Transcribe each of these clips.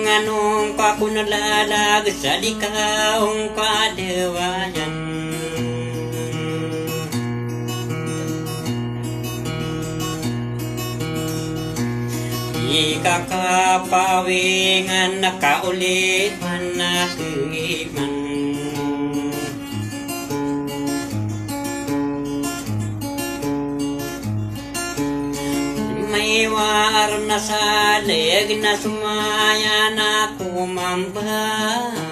anong kakunalalag sa likaong kadewayan. Ikakapawingan nakauliman na tuiman. May war na sa leg na sumaya na kumambar.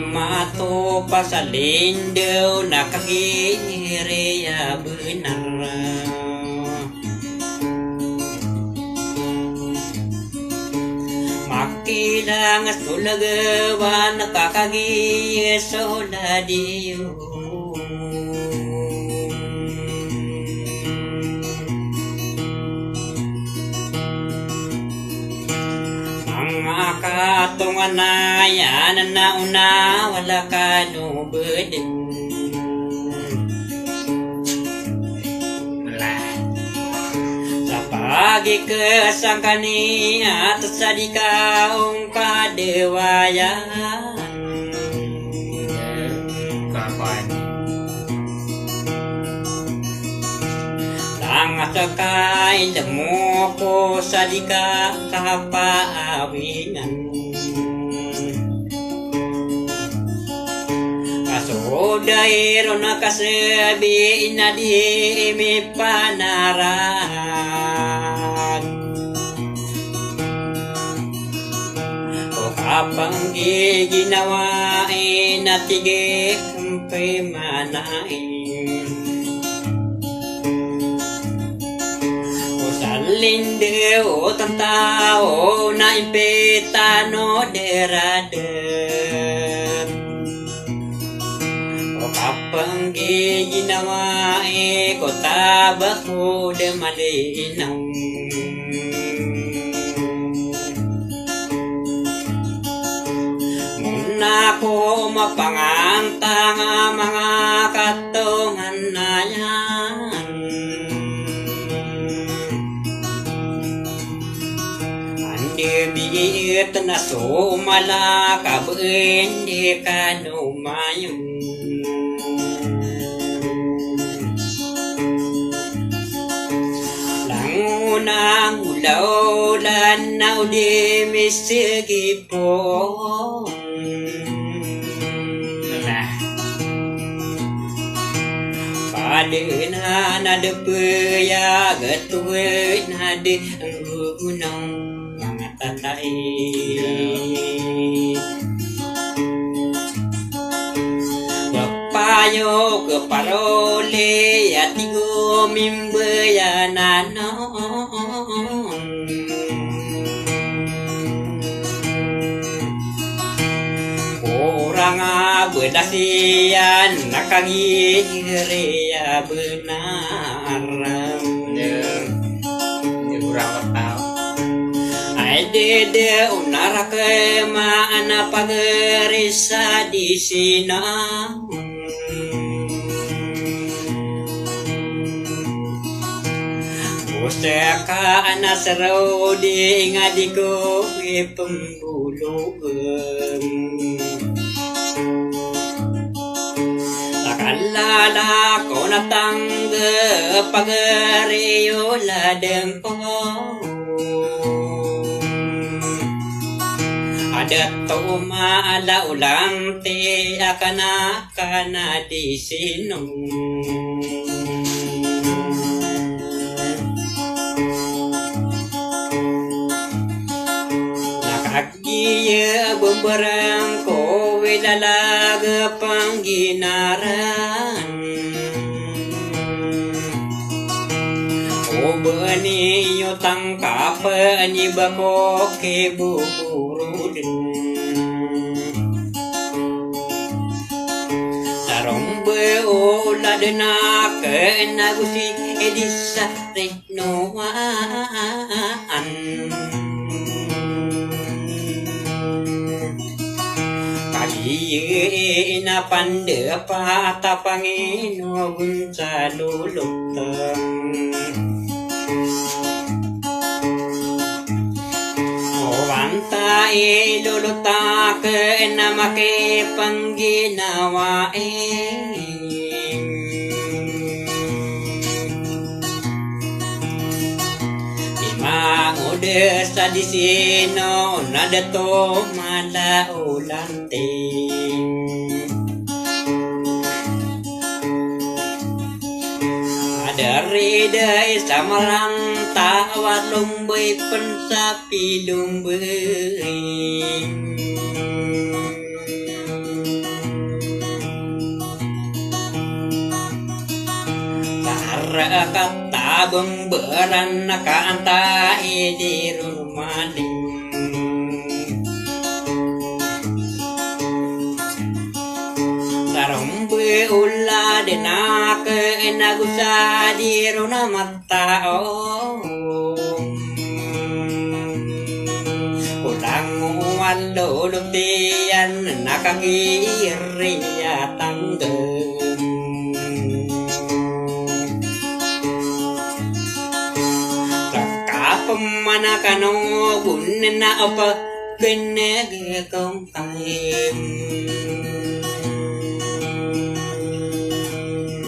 Mato pa sa lindaw nakagiriya benar. Makilang sulagawa nakakagiso na diyo. Katungan na yan na una wala ka nubod. Sa pagikasang kaniya at sa dikaong kadewayan. Ang sakay mo ko sa di ka kapaawingan. Kasodairo na kasabi na di may panarag. O kapang ginawain at tigik pa'y manain. Linde o tantao na impetano derader. O kapang ginawa ko tabak ko de malinaw. Muna ko mapangantang mga katungan na yan. Biit na sumala kabin di ka numayong. Langunang ulaulan na uli misigi po. Pade na nadepaya gatuwe na di ang gunung. Tatay Bapayo ke parole ati gumimbayanan. Orang bedasian nakagiriya benar. Kurang tahu. Dede unara ke mana pagerisa di sina. Usaka anasaro di ngadiko pembulugem. Takalala ko natangga pageriyo ladeng ko. Dato maala ulang te akana kana di sinong. Nakagiya bumbarang ko wilalaga pangginaran. Ubani yutang kapan ibako ke buburu din. Sarong beula denak nagusi edisa renoan. Kagiye na pandepata Panginoon sa lulutang. Wanta ilulutak na makipangginawain. Mangode sa disino na dato malaulanting. Dari day sa marang tawat lumboy pensapi lumboy. Para katabang beran nakaantai di rumaling. Sarumbe ulla denak enagusa di runa matao. Ulang walo lutian nakakiri tanggem. Pemana kano gun na apa kene kong kaim.